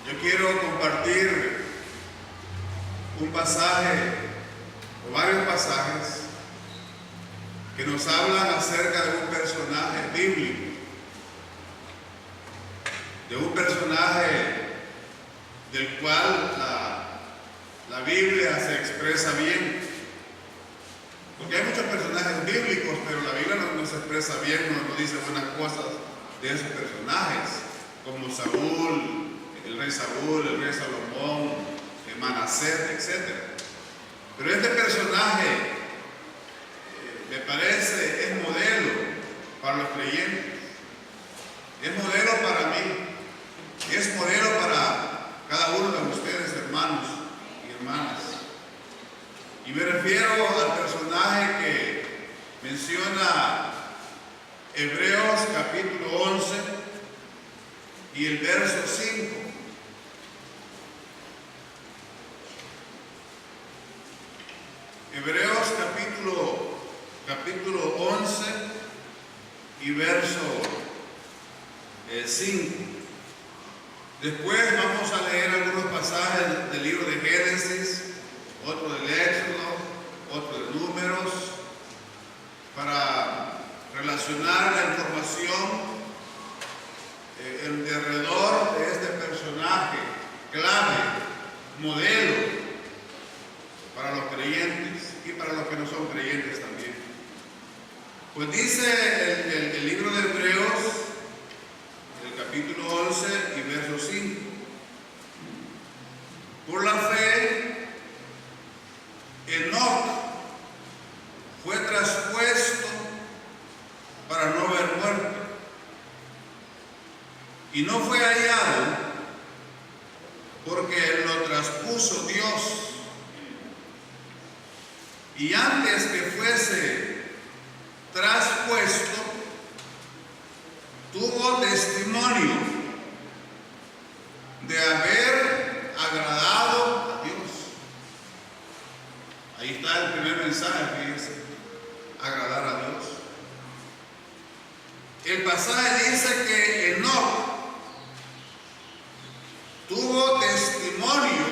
Yo quiero compartir un pasaje o varios pasajes que nos hablan acerca de un personaje bíblico, de un personaje del cual la Biblia se expresa bien. Porque hay muchos personajes bíblicos, pero la Biblia no se expresa bien, no dice buenas cosas de esos personajes, como Saúl, el rey Salomón, Manasés, etc. Pero este personaje me parece es modelo para los creyentes, es modelo para mí, es modelo para cada uno de ustedes, hermanos y hermanas. Y me refiero al personaje que menciona Hebreos capítulo 11 y el verso 5. Hebreos capítulo 11 y verso 5. Después vamos a leer algunos pasajes del libro de Génesis, otro del Éxodo, otro de Números, para relacionar la información en derredor de este personaje clave, modelo para los creyentes y para los que no son creyentes también. Pues dice el libro de Hebreos, el capítulo 11 y verso 5. Por la fe, Enoc fue traspuesto para no ver muerte, y no fue hallado porque lo traspuso Dios. Y antes que fuese traspuesto, tuvo testimonio de haber agradado a Dios. Ahí está el primer mensaje, fíjense, agradar a Dios. El pasaje dice que Enoc tuvo testimonio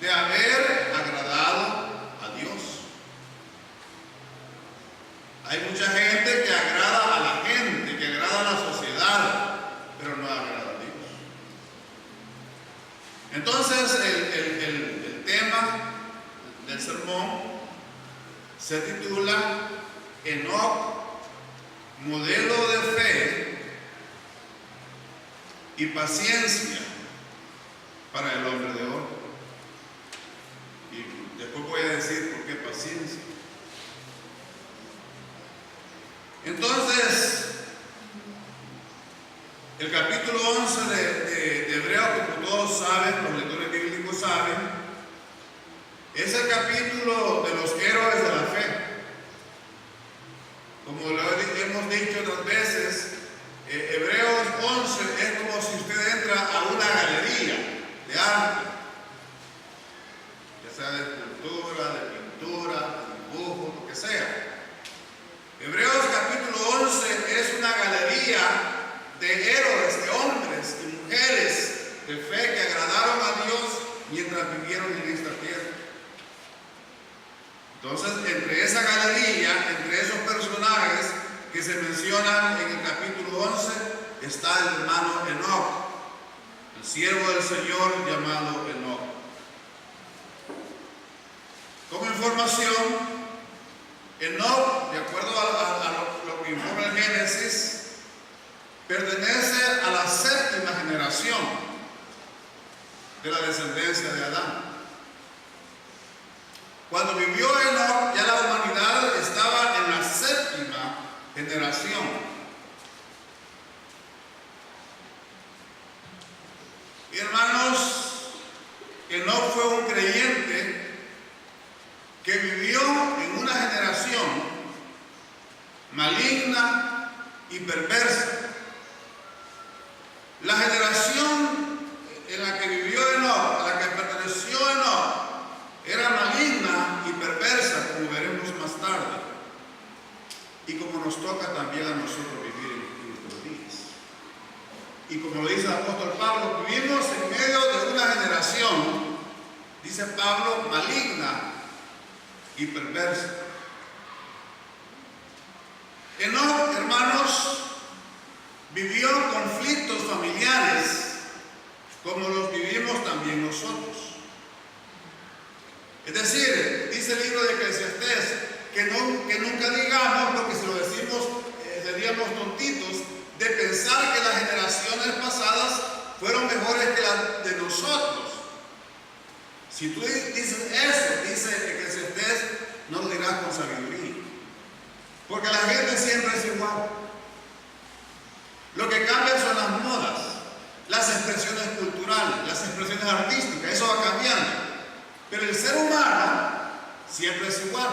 de haber agradado a Dios. Hay mucha gente que agrada a la gente, que agrada a la sociedad, pero no agrada a Dios. Entonces el tema del sermón se titula Enoc, modelo de fe y paciencia para el hombre de hoy. Y después voy a decir por qué paciencia. Entonces, el capítulo 11 de Hebreos, como todos saben, los lectores bíblicos saben, es el capítulo de los héroes de la fe. Como lo hemos dicho otras veces, Hebreos 11 es como si usted entra a una galería de arte, ya sea de escultura, de pintura, de dibujo, lo que sea. Hebreos capítulo 11 es una galería de héroes, de hombres y mujeres de fe que agradaron a Dios mientras vivieron en esta tierra. Entonces, entre esa galería, entre esos personajes que se mencionan en el capítulo 11, está el hermano Enoc, el siervo del Señor llamado Enoc. Como información, Enoc, de acuerdo a lo que informa el Génesis, pertenece a la séptima generación de la descendencia de Adán. Cuando vivió Enoc, ya la humanidad estaba en la séptima generación. Y hermanos, Enoc fue un creyente que vivió en una generación maligna y perversa. La generación en la que vivió Enoc, a la que perteneció Enoc, era maligna y perversa, como veremos más tarde, y como nos toca también a nosotros vivir en nuestros días. y como lo dice el apóstol Pablo, vivimos en medio de una generación, dice Pablo, maligna y perversa. Enoc, hermanos, vivió conflictos familiares como los vivimos también nosotros. Es decir, dice el libro de Eclesiastés que nunca digamos, porque si lo decimos seríamos tontitos, de pensar que las generaciones pasadas fueron mejores que las de nosotros. Si tú dices eso, dice Eclesiastés, no lo dirás con sabiduría, porque la gente siempre es igual. Lo que cambia son las modas, las expresiones culturales, las expresiones artísticas, eso va cambiando. Pero el ser humano siempre es igual.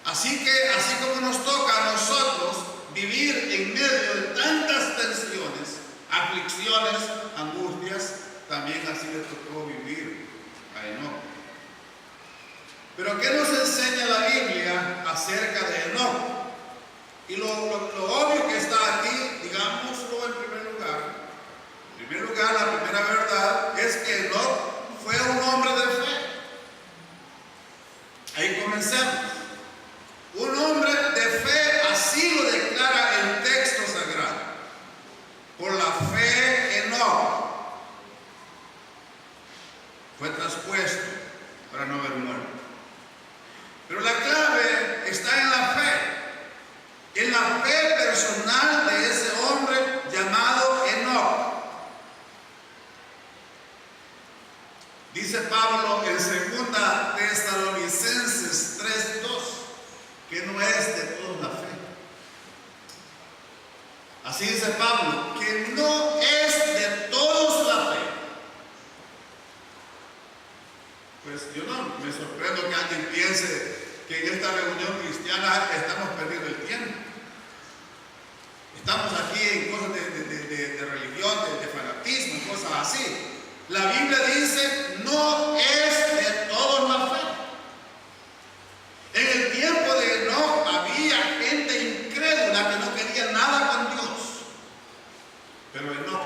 Así que, así como nos toca a nosotros vivir en medio de tantas tensiones, aflicciones, angustias, también así le tocó vivir a Enoc. Pero ¿qué nos enseña la Biblia acerca de Enoc? Y lo obvio que está aquí, digámoslo en primer lugar. En primer lugar, la primera verdad es que Enoc fue un hombre de fe. Ahí comencemos. Un hombre de fe, así lo declara el texto sagrado. Por la fe, Enoc fue traspuesto para no haber muerto. Pero la clave está en la fe. En la fe personal de ese hombre llamado Enoc. Dice Pablo en 2 Tesalonicenses 3:2 que no es de todos la fe. Así dice Pablo, que no es de todos la fe. Pues yo no me sorprendo que alguien piense que en esta reunión cristiana estamos perdiendo el tiempo. Estamos aquí en cosas de religión, de fanatismo, cosas así. La Biblia dice, no es de todos la fe. En el tiempo de Enoc había gente incrédula que no quería nada con Dios. Pero Enoc,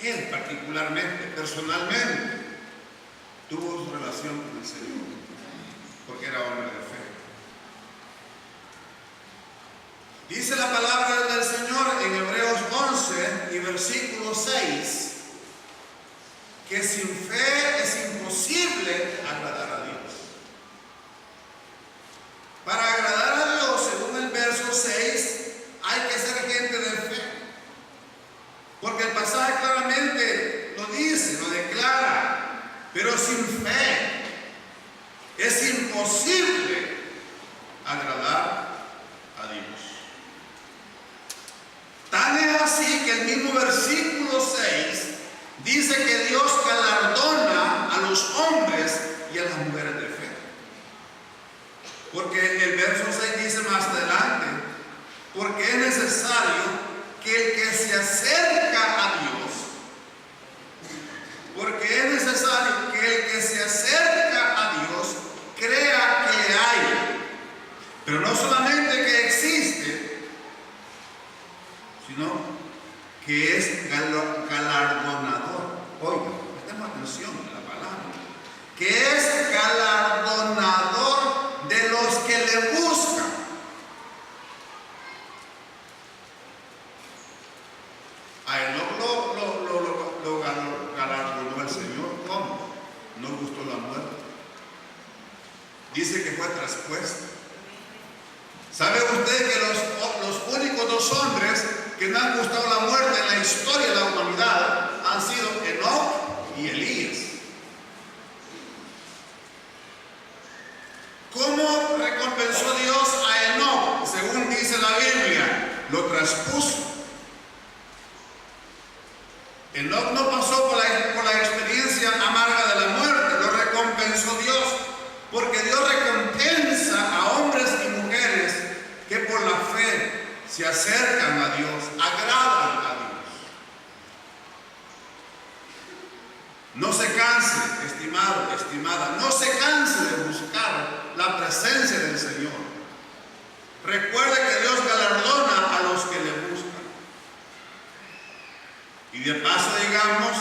él particularmente, personalmente, tuvo su relación con el Señor, porque era hombre de fe. Dice la palabra del Señor en Hebreos 11 y versículo 6, que sin fe es imposible agradar a Dios. Para agradar a Dios, según el verso 6, hay que ser gente de fe. Porque el pasaje claramente lo dice, lo declara. Pero sin fe es imposible agradar a Dios. Tan es así que el mismo versículo 6 dice que Dios galardona a los hombres y a las mujeres de fe. Porque el verso 6 dice más adelante, porque es necesario que el que se acerca a Dios, porque es necesario que el que se acerca a Dios crea que le hay, pero no solamente que existe, sino que es galardonador. Oiga, prestemos atención a la palabra. Que es galardonador de los que le buscan. A Enoc lo galardonó el Señor. ¿Cómo? No gustó la muerte. Dice que fue traspuesto. ¿Sabe usted que los únicos dos hombres que no han gustado la muerte en la historia de la humanidad han sido Enoc y Elías? ¿Cómo recompensó Dios a Enoc? Según dice la Biblia, lo traspuso. Enoc no pasó por la experiencia amarga de la muerte, lo recompensó Dios, porque Dios recompensa a hombres y mujeres que por la fe se acercan a Dios, agradan a Dios. No se canse, estimado, estimada, no se canse de buscar la presencia del Señor. Recuerde que Dios galardona a los que le buscan. Y de paso digamos,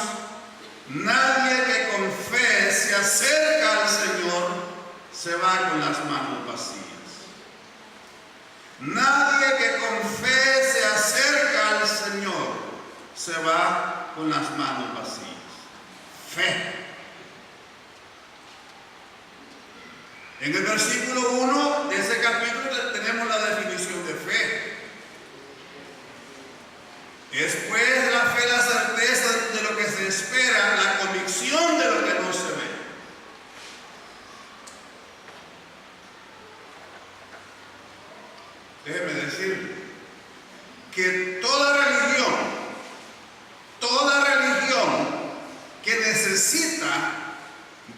nadie que con fe se acerca al Señor se va con las manos vacías. Nadie que con fe se acerca al Señor se va con las manos vacías. Fe. En el versículo 1 de ese capítulo tenemos la definición de fe. Es pues la fe, la certeza de lo que se espera, la convicción de lo que no se ve. Déjeme decirle que toda religión que necesita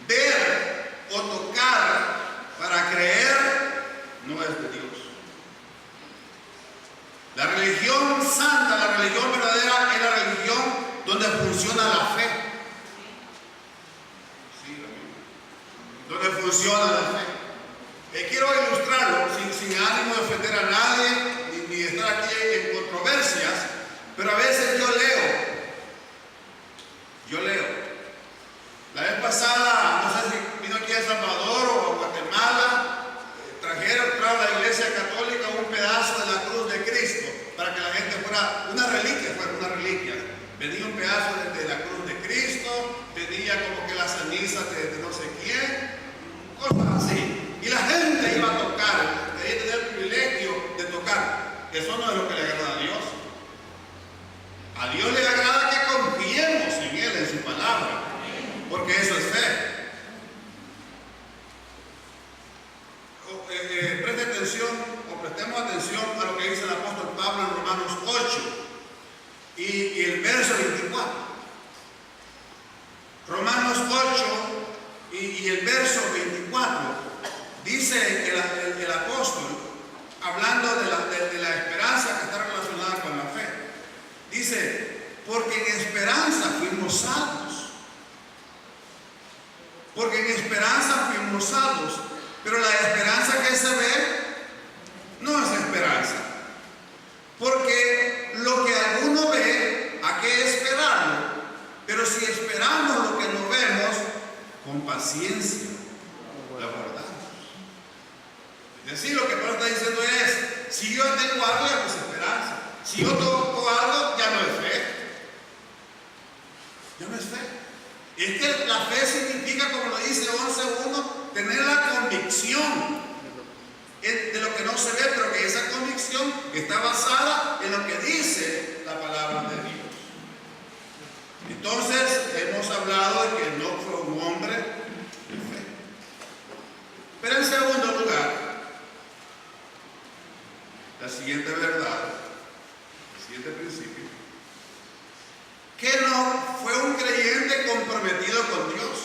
ver o tocar para creer, no es de Dios. La religión santa, la religión verdadera, es la religión donde funciona la fe. Sí, donde funciona la fe. Quiero ilustrarlo sin ánimo de ofender a nadie ni estar aquí en controversias, pero a veces yo leo. La vez pasada, no sé si vino aquí a El Salvador o a Guatemala, trajo a la iglesia católica un pedazo de la cruz de Cristo para que la gente fuera una reliquia. Venía un pedazo de la cruz de Cristo, venía como que la ceniza de no sé quién, cosas así. Y la gente iba a tocar, tenía el privilegio de tocar. Eso no es lo que le agrada a Dios. A Dios le agrada que confiemos en Él, en su palabra, porque eso es fe. Preste atención o prestemos atención a lo que dice el apóstol Pablo en Romanos 8 y el verso 24. Romanos 8 y el verso 24 dice el apóstol, hablando de la esperanza que está relacionada con la fe, dice: porque en esperanza fuimos salvos. Porque en esperanza fuimos salvos. Pero la esperanza que se ve no es esperanza. Porque lo que alguno ve, ¿a qué esperarlo? Pero si esperamos lo que no vemos, con paciencia lo aguardamos. Es decir, lo que Pablo está diciendo es: si yo tengo algo, ya no es esperanza. Si yo toco algo, ya no es fe. Ya no es fe. Es que la fe significa, como lo dice 11.1, tener la convicción de lo que no se ve, pero que esa convicción está basada en lo que dice la palabra de Dios. Entonces, hemos hablado de que no fue un hombre de fe. Pero en segundo lugar, la siguiente verdad, el siguiente principio, que no fue un creyente comprometido con Dios.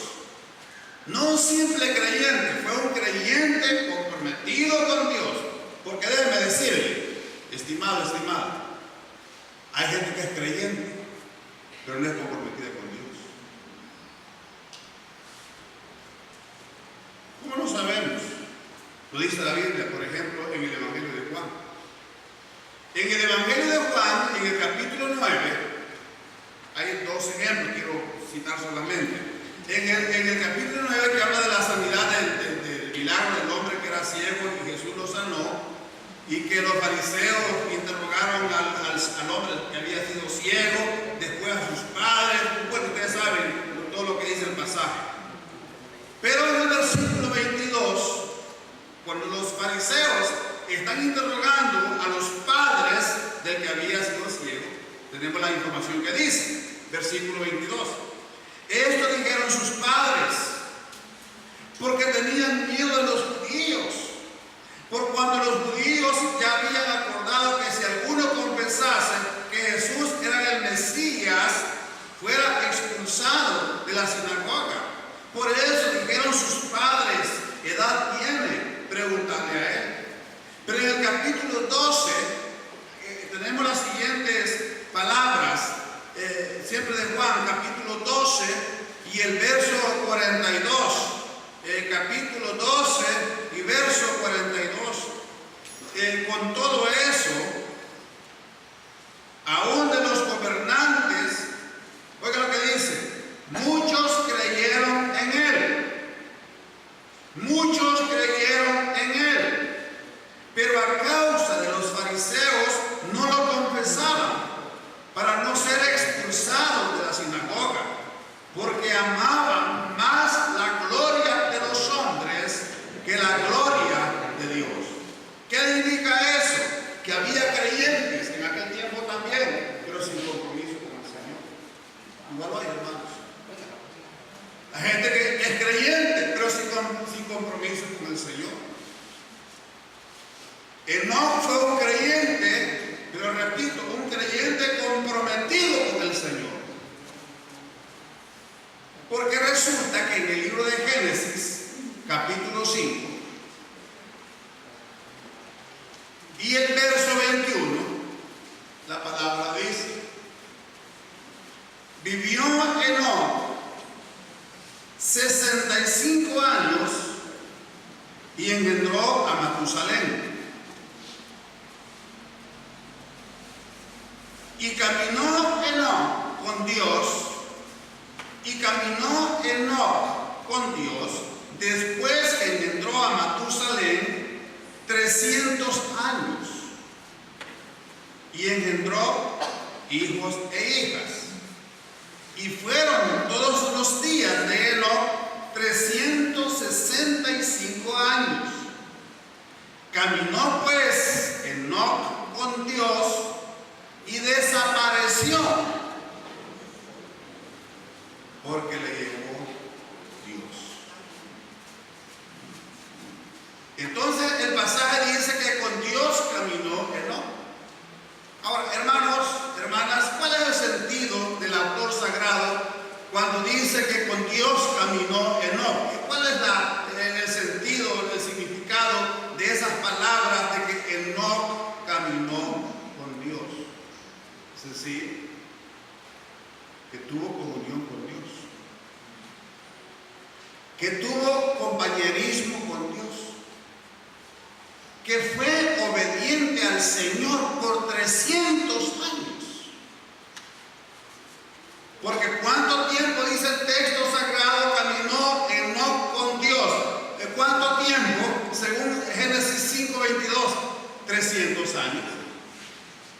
No un simple creyente, fue un creyente comprometido con Dios. Porque déjeme decirle, estimado, hay gente que es creyente, pero no es comprometida con Dios. ¿Cómo no sabemos? Lo dice la Biblia, por ejemplo, en el Evangelio de Juan. En el Evangelio de Juan, en el capítulo 9, hay dos ejemplos, quiero citar solamente. En el capítulo 9, que habla de la sanidad del milagro del hombre que era ciego y Jesús lo sanó, y que los fariseos interrogaron al hombre que había sido ciego, después a sus padres. Bueno, ustedes saben todo lo que dice el pasaje. Pero en el versículo 22, cuando los fariseos están interrogando a los padres del que había sido ciego, tenemos la información que dice, versículo 22. Esto dijeron sus padres, porque tenían miedo de los judíos, por cuando los judíos ya habían acordado que si alguno confesase que Jesús era el Mesías, fuera expulsado de la sinagoga. Por eso dijeron sus padres: ¿qué edad tiene? Preguntarle a él. Pero en el capítulo 12 tenemos las siguientes palabras, siempre de Juan, capítulo 12 y el verso 42. Capítulo 12 y verso 42. Con todo eso, aún de los gobernantes compromiso con el Señor. Enoc fue un creyente, pero repito, un creyente comprometido con el Señor. Porque resulta que en el libro de Génesis, capítulo 5, y el verso 21, la palabra dice: vivió Enoc 65 años y engendró a Matusalén. Y caminó Enoc con Dios, después que engendró a Matusalén 300 años, y engendró hijos e hijas. Y fueron todos los días de Enoc 365 años. Caminó pues Enoc con Dios y desapareció, porque le llevó Dios. Entonces el pasaje dice que con Dios caminó Enoc. Ahora, hermanos, hermanas, ¿cuál es el sentido del autor sagrado cuando dice que con Dios caminó Enoc? ¿Cuál es el sentido, el significado de esas palabras de que Enoc caminó con Dios? Es decir, que tuvo comunión con Dios, que tuvo compañerismo con Dios, que fue obediente al Señor por 300 años. Porque ¿cuánto tiempo dice el texto sagrado caminó Enoc con Dios? ¿Cuánto tiempo? Según Génesis 5:22, 300 años.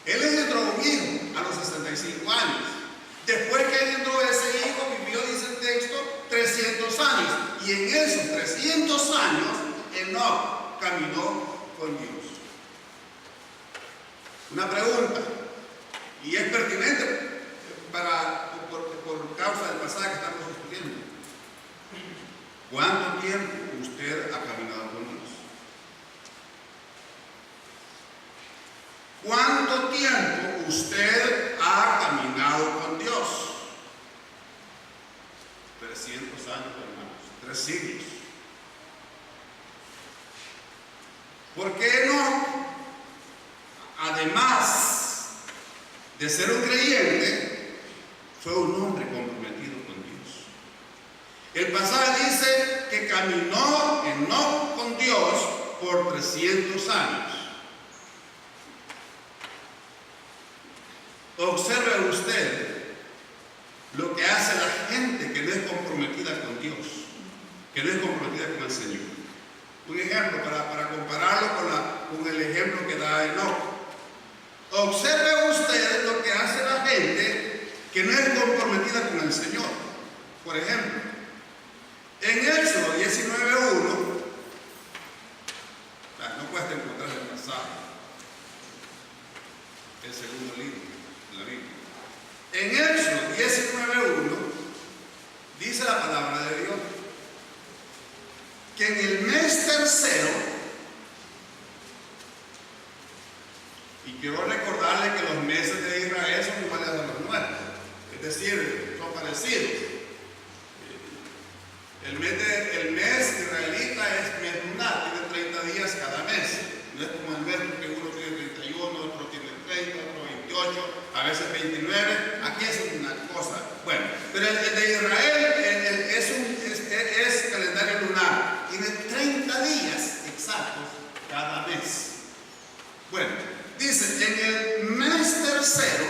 Él engendró un hijo a los 65 años. Después que engendró ese hijo, vivió, dice el texto, 300 años. Y en esos 300 años, Enoc caminó con Dios. Una pregunta, y es pertinente por causa del pasaje que estamos estudiando. ¿Cuánto tiempo usted ha caminado con Dios? ¿Cuánto tiempo usted ha caminado con Dios? 300 años, hermanos, 3 siglos. Porque Enoc, además de ser un creyente, fue un hombre comprometido con Dios. El pasaje dice que caminó Enoc con Dios por 300 años. Observe usted lo que hace la gente que no es comprometida con Dios, que no es comprometida con el Señor. Un ejemplo para compararlo con el ejemplo que da Enoc. Observe usted lo que hace la gente que no es comprometida con el Señor. Por ejemplo, en Éxodo 19:1, no cuesta encontrar el pasaje, el segundo libro de la Biblia. En Éxodo 19:1 dice la palabra de Dios que en el mes tercero, y quiero recordarle que los meses de Israel son iguales a los nuestros, es decir, son parecidos. El mes israelita es mes lunar, tiene 30 días cada mes. No es como el mes que uno tiene 31, otro tiene 30, otro 28, a veces 29. Aquí es una cosa. Bueno, pero el de Israel es calendario lunar. Tiene 30 días exactos cada mes. Bueno, dice, en el mes tercero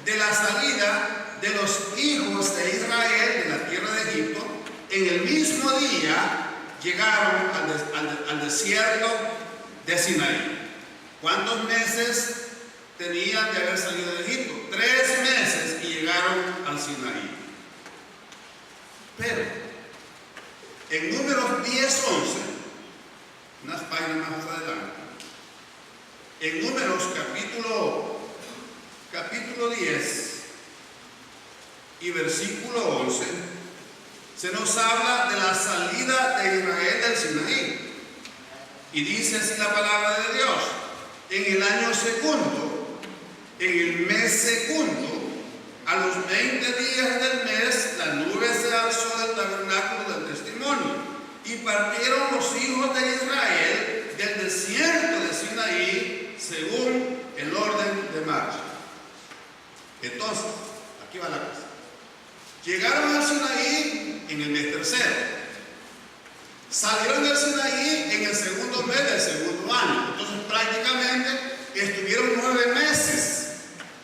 de la salida de los hijos de Israel de la tierra de Egipto, en el mismo día llegaron al desierto de Sinaí. ¿Cuántos meses tenían de haber salido de Egipto? 3 meses y llegaron al Sinaí. Pero en Números 10:11, unas páginas más adelante, en Números capítulo 10 y versículo 11, se nos habla de la salida de Israel del Sinaí. Y dice así la palabra de Dios: en el año segundo, en el mes segundo, a los 20 días del mes, la nube se alzó del tabernáculo del testimonio, y partieron los hijos de Israel del desierto de Sinaí, según el orden de marcha. Entonces, aquí va la cosa. Llegaron al Sinaí en el mes tercero. Salieron del Sinaí en el segundo mes del segundo año. Entonces, prácticamente estuvieron 9 meses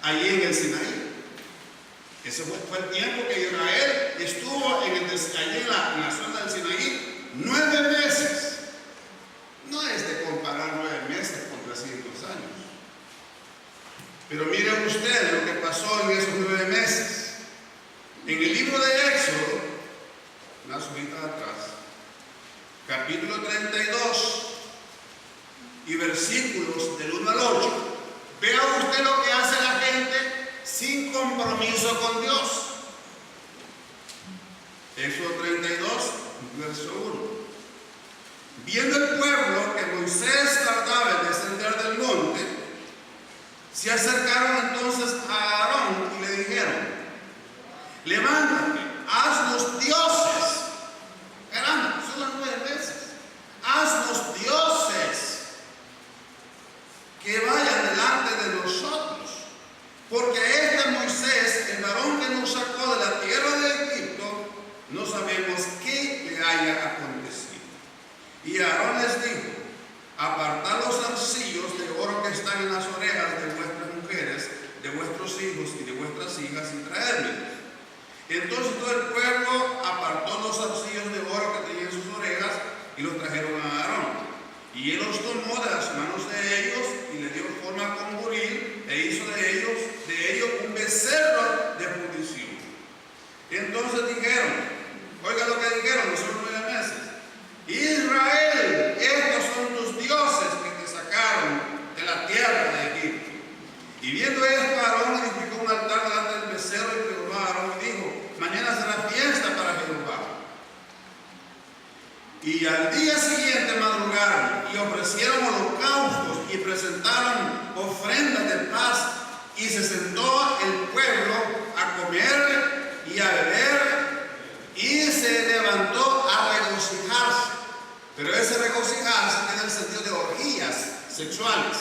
allí en el Sinaí. Ese fue el tiempo que Israel estuvo allí en la zona del Sinaí, 9 meses. No es de comparar 9 meses con 300 años. Pero miren ustedes lo que pasó en esos 9 meses. En el libro de Éxodo, una subida atrás, capítulo 32 y versículos del 1 al 8, vea usted lo que hace la gente sin compromiso con Dios. Éxodo 32, verso 1. Viendo el pueblo que Moisés tardaba en descender del monte, se acercaron entonces a Aarón y le dijeron: levántate, haznos dioses. Caramba, son las 9 meses. Haznos dioses que vayan delante de nosotros, porque este Moisés, el varón que nos sacó de la tierra de Egipto, no sabemos qué le haya acontecido. Y Aarón les dijo: apartad los zarcillos de oro que están en las orejas de vuestras mujeres, de vuestros hijos y de vuestras hijas, y traedme. Entonces todo el pueblo apartó los zarcillos de oro que tenían en sus orejas y los trajeron a Aarón. Y él los tomó de las manos de ellos y le dio forma con buril e hizo de ellos un becerro de fundición. Entonces dijeron, oiga lo que dijeron los 9 meses: Israel, estos son tus dioses que te sacaron de la tierra de Egipto. Y viendo esto, Aarón edificó un altar delante del becerro y pregonó a Aarón y dijo: mañana será fiesta para Jehová. Y al día siguiente madrugaron y ofrecieron holocaustos y presentaron ofrendas de paz, y se sentó el pueblo a comer y a beber, y se levantó a regocijarse. Pero ese regocijarse tiene el sentido de orgías sexuales.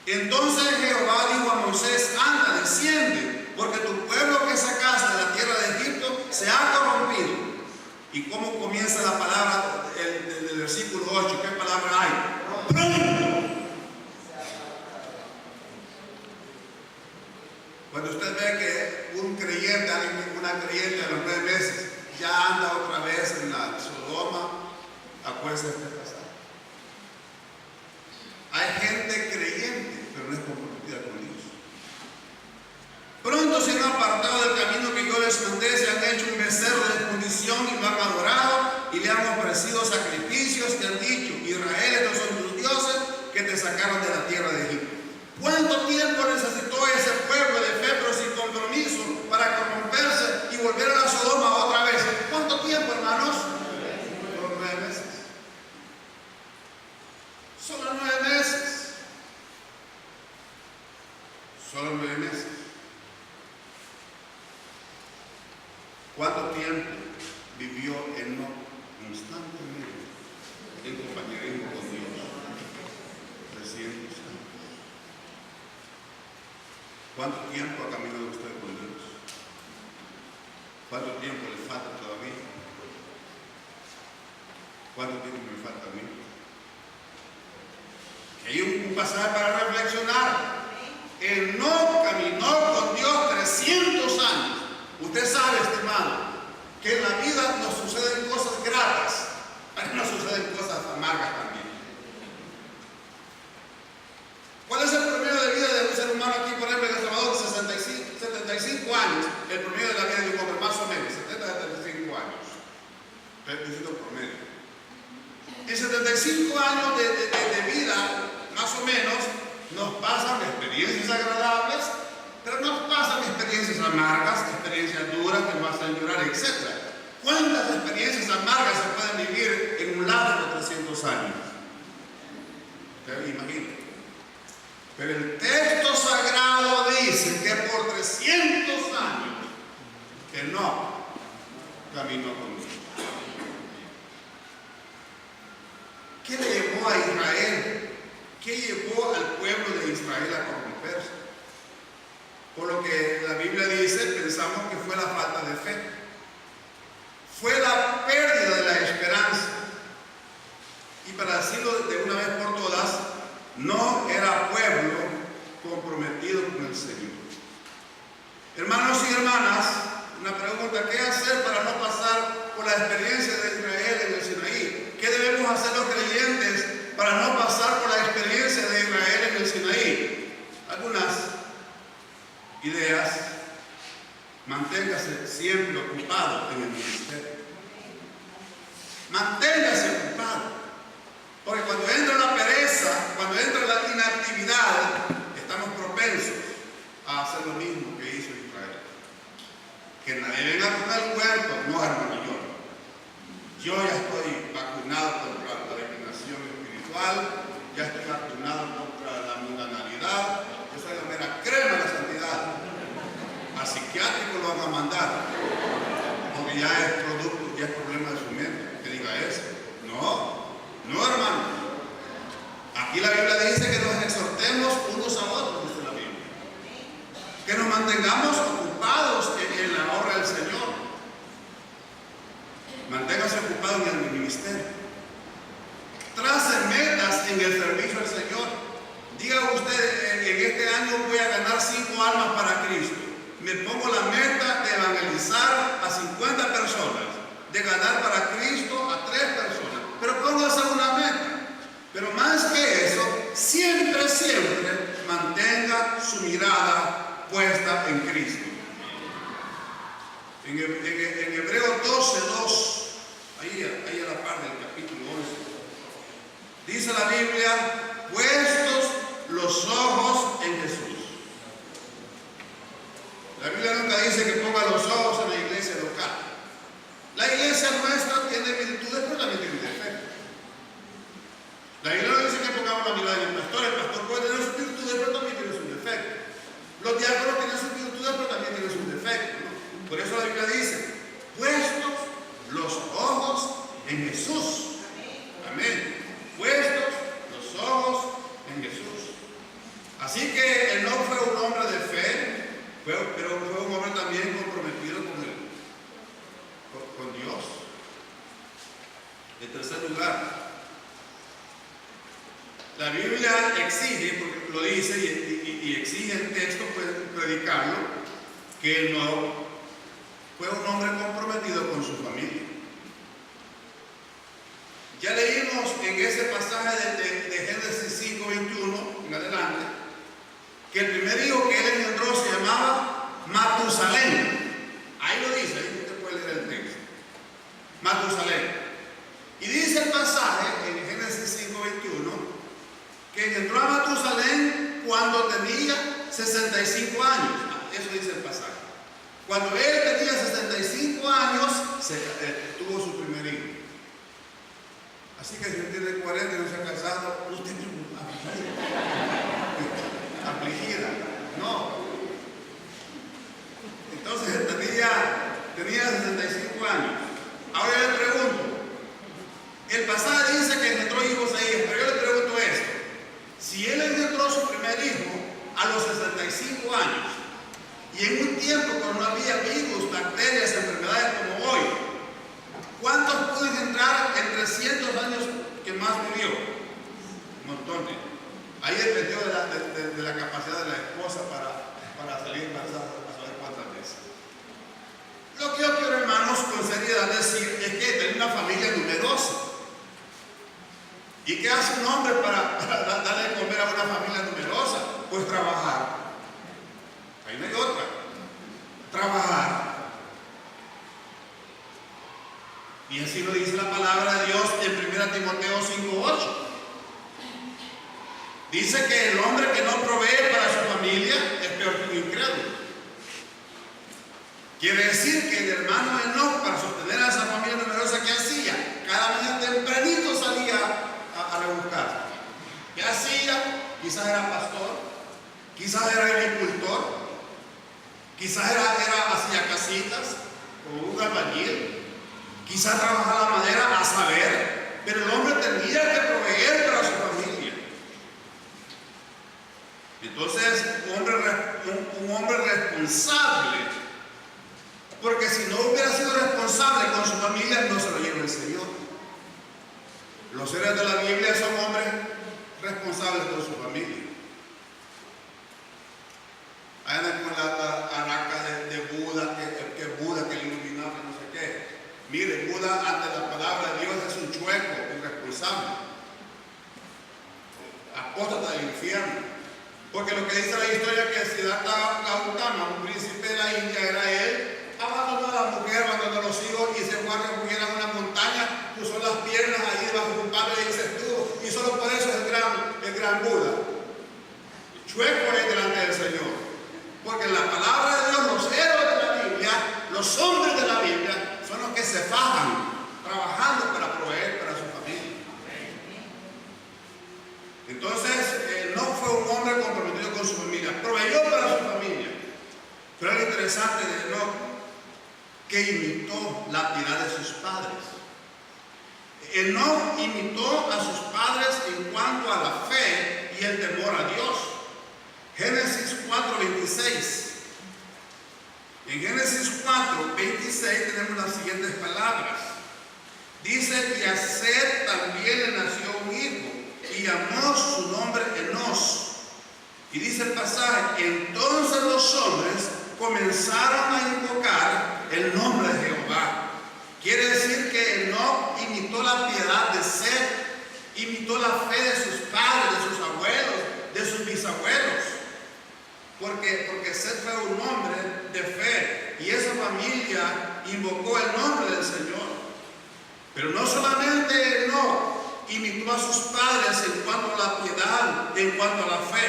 Entonces Jehová dijo a Moisés: anda, desciende, porque tu pueblo que sacaste de la tierra de Egipto se ha corrompido. ¿Y cómo comienza la palabra del versículo 8? ¿Qué palabra hay? Pronto. Cuando usted ve que un creyente, una creyente a los 9 meses ya anda otra vez en la Sodoma, acuérdese de este pasaje. Hay gente creyente, pero no es comprometida con Dios. Pronto se han apartado del camino que yo les mandé, se han hecho un becerro de fundición y lo han adorado, y le han ofrecido sacrificios que han dicho: Israel, estos son tus dioses que te sacaron de la tierra de Egipto. ¿Cuánto tiempo necesitó ese pueblo de fe pero sin compromiso para corromperse y volver a la Sodoma otra vez? ¿Cuánto tiempo, hermanos? Solo 9 meses. Solo 9 meses. Solo 9 meses. ¿Cuánto tiempo vivió Enoc constantemente en compañerismo con Dios? 300 años. ¿Cuánto tiempo ha caminado usted con Dios? ¿Cuánto tiempo le falta todavía? ¿Cuánto tiempo me falta a mí? Hay un pasaje para reflexionar. Enoc caminó con Dios 300 años. Usted sabe, estimado, que en la vida nos suceden cosas gratas, pero nos suceden cosas amargas también. ¿Cuál es el promedio de vida de un ser humano aquí, por ejemplo, en El Salvador? 75 años, el promedio de la vida de un hombre, más o menos, 70 a 75 años. Estoy diciendo promedio. En 75 años de vida, más o menos, nos pasan experiencias agradables, pero nos pasan experiencias amargas, experiencias duras que nos hacen llorar, etc. ¿Cuántas experiencias amargas se pueden vivir en un lapso de 300 años? Ustedes imaginen. Pero el texto sagrado dice que por 300 años que no caminó con Dios. ¿Qué le llevó a Israel? ¿Qué llevó al pueblo de Israel a corromperse? Por lo que la Biblia dice, pensamos que fue la falta de fe. Fue la pérdida de la esperanza. Y para decirlo de una vez por todas, no era pueblo comprometido con el Señor. Hermanos y hermanas, una pregunta: ¿qué hacer para no pasar por la experiencia de Israel en el Sinaí? ¿Qué debemos hacer los creyentes para no pasar por la experiencia de Israel en el Sinaí? Algunas ideas. Manténgase siempre ocupado en el ministerio. Manténgase ocupado. Porque cuando entra la pereza, cuando entra la inactividad, estamos propensos a hacer lo mismo que hizo Israel. Que nadie venga con el cuento. No, hermano, yo ya estoy vacunado contra la declinación espiritual, ya estoy vacunado contra la mundanalidad, yo soy la mera crema de la santidad. Al psiquiátrico lo van a mandar, porque ya es producto, ya es problema de su mente, que diga eso. No, hermano. Aquí la Biblia dice que nos exhortemos unos a otros, dice la Biblia. Que nos mantengamos ocupados en la obra del Señor. Manténgase ocupado en el ministerio. Trace metas en el servicio al Señor. Diga usted, en este año voy a ganar 5 almas para Cristo. Me pongo la meta de evangelizar a 50 personas, de ganar para Cristo a 3 personas. Pero póngase una meta. Pero más que eso, siempre mantenga su mirada puesta en Cristo. En Hebreos 12:2, ahí a la par del capítulo 11, dice la Biblia: puestos los ojos en Jesús. La Biblia nunca dice que ponga los ojos en la iglesia local. La iglesia nuestra tiene virtudes, pero también tiene defectos. La Biblia no dice que pongamos la mirada en el pastor puede tener sus virtudes, pero también tiene sus defectos. Los diáconos tienen sus virtudes, pero también tienen sus defectos, ¿no? Por eso la Biblia dice: puestos los ojos en Jesús. Amén. Puestos los ojos en Jesús. Así que él no fue un hombre de fe, pero fue un hombre también comprometido con Dios. En tercer lugar, la Biblia exige, porque lo dice y exige el texto, puede predicarlo, que él no fue un hombre comprometido con su familia. Ya leímos en ese pasaje de Génesis 5:21 en adelante, que el primer hijo que él engendró se llamaba Matusalén. Ahí lo dice, ahí usted puede leer el texto. Matusalén. Y dice el pasaje en Génesis 5:21 que engendró a Matusalén cuando tenía 65 años. Eso dice el pasaje. Cuando él tenía 65 años, tuvo su primer hijo. Así que si usted tiene 40 y no se ha casado, usted es afligida. No. Entonces él tenía 65 años. Ahora yo le pregunto, el pasaje dice que engendró hijos e hijas, pero yo le pregunto esto: si él engendró su primer hijo a los 65 años, y en un tiempo cuando no había virus, bacterias, enfermedades como hoy, ¿cuántos pudo engendrar en 300 años que más murió? Un montón. Ahí dependió de la capacidad de la esposa para salir embarazada, a saber cuántas veces. Lo que yo quiero, hermanos, con seriedad decir es que tener una familia numerosa. ¿Y qué hace un hombre para darle de comer a una familia numerosa? Pues trabajar. Ahí no hay otra. Trabajar. Y así lo dice la palabra de Dios en 1 Timoteo 5:8. Dice que el hombre que no provee para su familia es peor que un incrédulo. Quiere decir que el hermano Enoc, para sostener a esa familia numerosa, ¿qué hacía? Cada mañana tempranito salía a rebuscar. ¿Qué hacía? Quizás era pastor, quizás era agricultor, quizás hacía casitas o un albañil, quizás trabajaba la madera, a saber, pero el hombre tenía que proveer para su familia. Entonces, un hombre responsable, porque si no hubiera sido responsable con su familia, no se lo lleva el Señor. Los héroes de la Biblia son hombres responsables con su familia. Hay con la araca de Buda, que Buda, que el iluminado, no sé qué. Mire, Buda ante la palabra de Dios es un chueco, irresponsable, apóstata del infierno. Porque lo que dice la historia es que Siddhartha Gautama, un príncipe de la India, era él, abandonó a la mujer, abandonó a los hijos y se fue a refugiar en una montaña, puso las piernas ahí bajo un palo y se estuvo. Y solo por eso es el gran Buda. Chueco es delante del Señor. Porque en la palabra de Dios, los héroes de la Biblia, los hombres de la Biblia, son los que se fajan trabajando para proveer para su familia. Entonces, no fue un hombre comprometido con su familia, proveyó para su familia. Pero algo interesante de Enoc, que imitó la piedad de sus padres. Enoc imitó a sus padres en cuanto a la fe y el temor a Dios. Génesis 4:26. En Génesis 4:26 tenemos las siguientes palabras. Dice que a Set también le nació un hijo y llamó su nombre Enos. Y dice el pasaje, entonces los hombres comenzaron a invocar el nombre de Jehová. Quiere decir que Enoc imitó la piedad de Set, imitó la fe de sus padres, de sus abuelos, de sus bisabuelos. Porque Set fue un hombre de fe y esa familia invocó el nombre del Señor. Pero no solamente Enoc imitó a sus padres en cuanto a la piedad, en cuanto a la fe,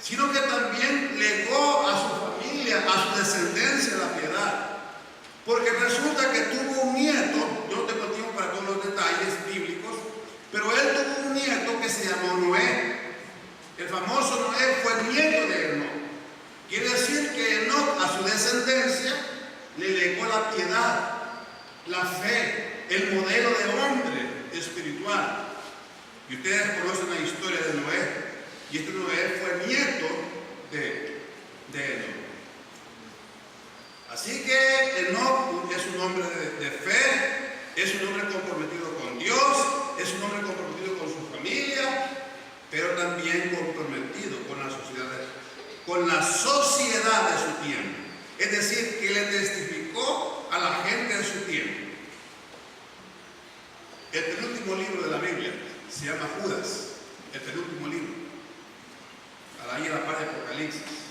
sino que también legó a su familia, a su descendencia la piedad. Porque resulta que tuvo un nieto, yo no tengo tiempo para todos los detalles bíblicos, pero él tuvo un nieto que se llamó Noé. El famoso Noé fue el nieto de Enoc. Quiere decir que Enoc a su descendencia le legó la piedad, la fe, el modelo de hombre espiritual. Y ustedes conocen la historia de Noé. Y este Noé fue nieto de Enoc. Así que Enoc es un hombre de fe, es un hombre comprometido con Dios, es un hombre comprometido con su familia, pero también comprometido con la sociedad de su tiempo. Es decir, que le testificó a la gente de su tiempo. El penúltimo libro de la Biblia se llama Judas, el penúltimo libro, ahí a la par de Apocalipsis.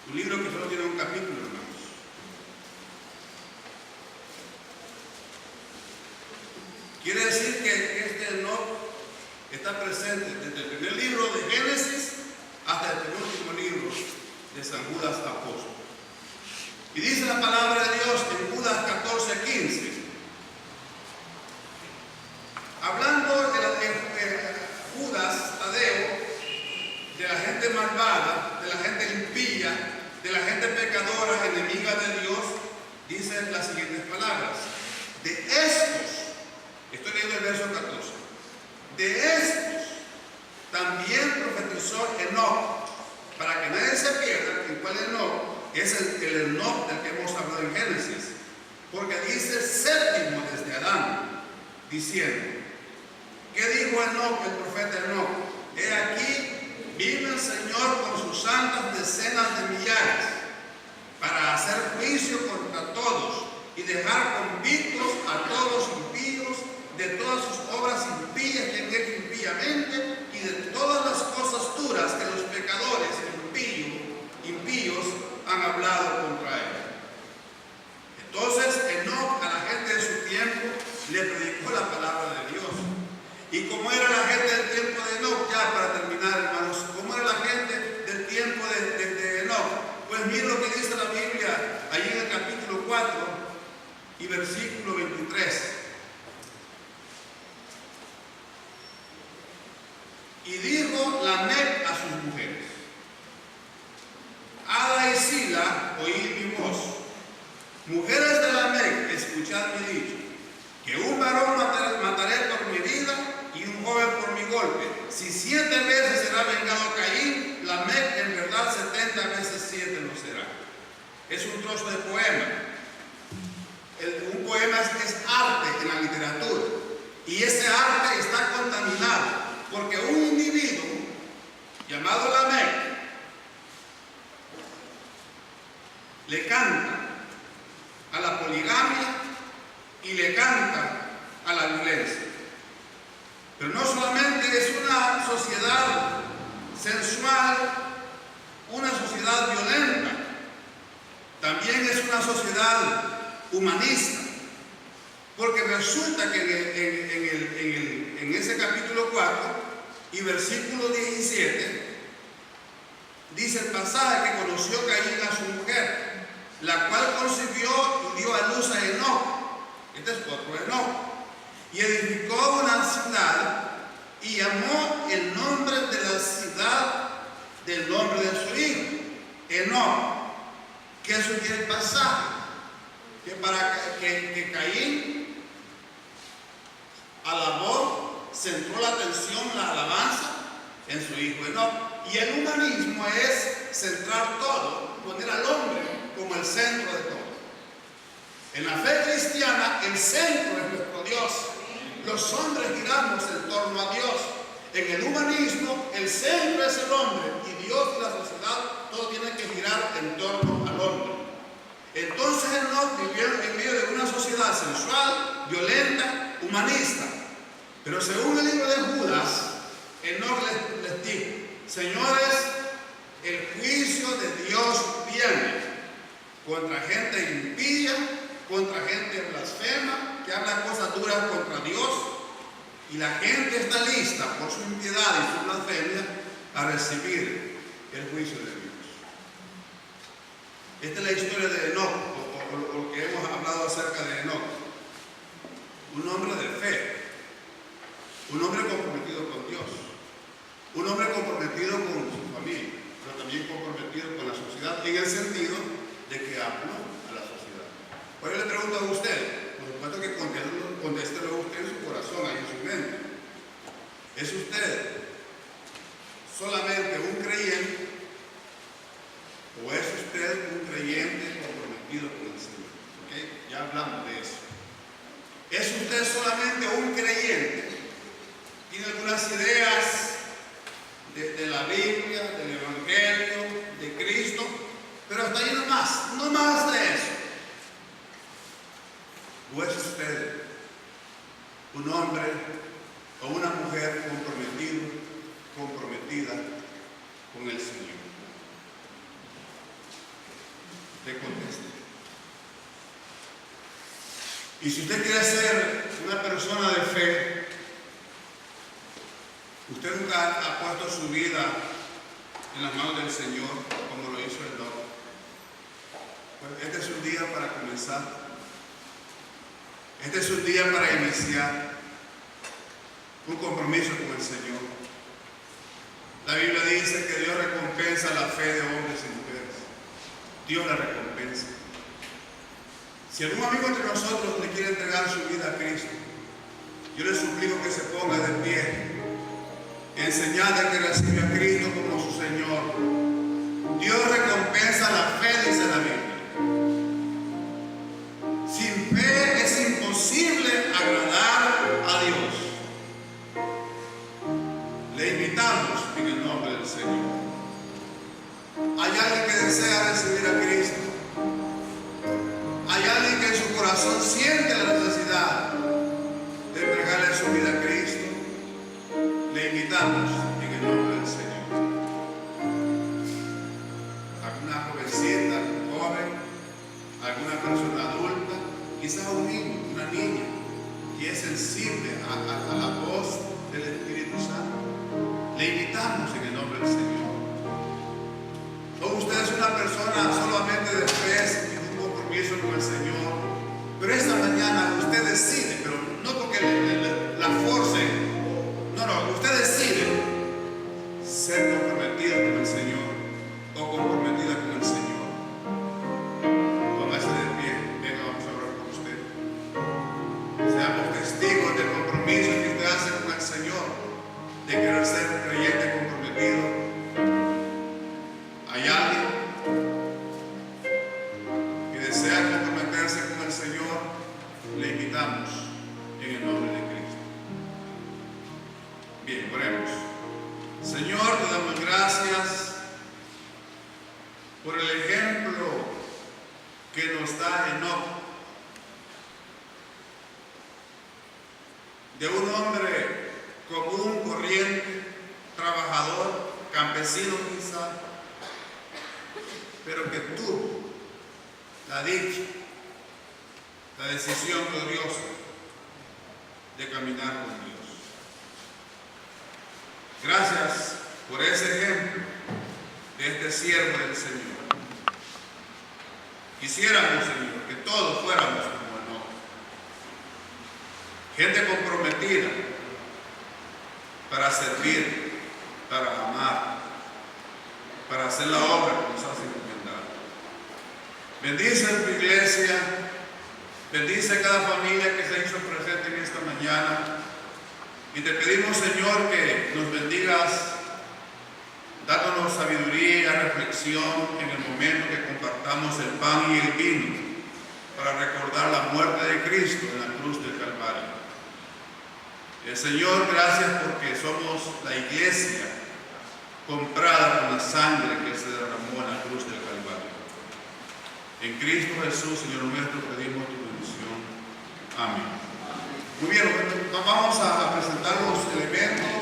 Un libro que solo tiene un capítulo, hermanos. Quiere decir que este Enoc está presente desde el primer libro de Génesis hasta el penúltimo libro de San Judas Apóstol. Y dice la palabra de Dios en Judas 14:15, hablando de Judas Tadeo, de la gente malvada, de la gente impía, de la gente pecadora, enemiga de Dios, dice las siguientes palabras. De estos, estoy leyendo el verso 14, de estos también profetizó Enoc, para que nadie se pierda en cuál Enoc es el Enoc del que hemos hablado en Génesis, porque dice séptimo desde Adán, diciendo, ¿qué dijo Enoc, el profeta Enoc? He aquí, vino el Señor con sus santas decenas de millares para hacer juicio contra todos y dejar convictos a todos los impíos de todas sus obras impías que han hecho impíamente y de todas las cosas duras que los pecadores impíos han hablado contra él. Entonces Enoc a la gente de su tiempo le predicó la palabra de Dios. ¿Y cómo era la gente del tiempo de Enoc? Ya para terminar, hermanos, ¿cómo era la gente del tiempo de Enoc? Pues miren lo que dice la Biblia y versículo 23. Y dijo Lamec a sus mujeres: Ada y Sila, oíd mi voz. Mujeres de Lamec, escuchad mi dicho, que un varón mataré por mi herida y un joven por mi golpe. Si 7 veces será vengado Caín, Lamec en verdad 70 veces 7 no será. Es un trozo de poema. Un poema es arte en la literatura, y ese arte está contaminado porque un individuo llamado Lamec le canta a la poligamia y le canta a la violencia. Pero no solamente es una sociedad sensual, una sociedad violenta, también es una sociedad humanista, porque resulta que en ese capítulo 4 y versículo 17 dice el pasaje que conoció Caín a su mujer, la cual concibió y dio a luz a Enoc. Este es otro Enoc, y edificó una ciudad y llamó el nombre de la ciudad del nombre de su hijo, Enoc. ¿Qué sugiere el pasaje? Que para que Caín alabó, centró la atención, la alabanza en su hijo Enoc. Y el humanismo es centrar todo, poner al hombre como el centro de todo. En la fe cristiana, el centro es nuestro Dios. Los hombres giramos en torno a Dios. En el humanismo, el centro es el hombre, y Dios y la sociedad, todo tiene que girar en torno al hombre. Entonces Enoc vivió en medio de una sociedad sensual, violenta, humanista. Pero según el libro de Judas, Enoc les dijo: señores, el juicio de Dios viene contra gente impía, contra gente blasfema, que habla cosas duras contra Dios, y la gente está lista por su impiedad y su blasfemia a recibir el juicio de Dios. Esta es la historia de Enoc, o lo que hemos hablado acerca de Enoc. Un hombre de fe, un hombre comprometido con Dios, un hombre comprometido con su familia, pero también comprometido con la sociedad, en el sentido de que habló a la sociedad. Por eso le pregunto a usted, por supuesto que contéstelo usted en su corazón, ahí en su mente. ¿Es usted solamente un creyente, o es usted un creyente comprometido con el Señor? ¿Okay? Ya hablamos de eso. ¿Es usted solamente un creyente? ¿Tiene algunas ideas de la Biblia, del Evangelio, de Cristo? Pero hasta ahí no más de eso. ¿O es usted un hombre o una mujer comprometida con el Señor? Le conteste. Y si usted quiere ser una persona de fe, usted nunca ha puesto su vida en las manos del Señor como lo hizo Enoc, pues este es un día para comenzar. Este es un día para iniciar un compromiso con el Señor. La Biblia dice que Dios recompensa la fe de hombres y mujeres. Dios la recompensa. Si algún amigo entre nosotros le quiere entregar su vida a Cristo, yo le suplico que se ponga de pie en señal de que recibe a Cristo como su Señor. Dios recompensa la fe, dice la Biblia. Sin fe es imposible agradar a Dios. Le invitamos en el nombre del Señor. ¿Hay alguien que desea recibir a Cristo? ¿Hay alguien que en su corazón siente la necesidad de entregarle su vida a Cristo? Le invitamos en el nombre del Señor. Alguna jovencita, un joven, alguna persona adulta, quizás un niño, una niña, que es sensible a la voz del Espíritu Santo. Le invitamos en el nombre del Señor. O usted es una persona solamente de fe, sin ningún compromiso con el Señor, pero esta invitamos en el nombre de Cristo. Bien, oremos. Señor, te damos gracias por el ejemplo que nos da Enoc, de un hombre común, corriente, trabajador, campesino quizá, pero que tuvo la dicha, la decisión gloriosa de caminar con Dios. Gracias por ese ejemplo de este siervo del Señor. Quisiéramos, Señor, que todos fuéramos como Enoc, gente comprometida para servir, para amar, para hacer la obra que nos has encomendado. Bendice a tu iglesia, bendice a cada familia que se hizo presente en esta mañana, y te pedimos, Señor, que nos bendigas dándonos sabiduría, reflexión en el momento que compartamos el pan y el vino para recordar la muerte de Cristo en la cruz del Calvario. Señor, gracias porque somos la iglesia comprada con la sangre que se derramó en la cruz del Calvario. En Cristo Jesús, Señor nuestro, pedimos tu bendición. Amén. Muy bien, vamos a presentar los elementos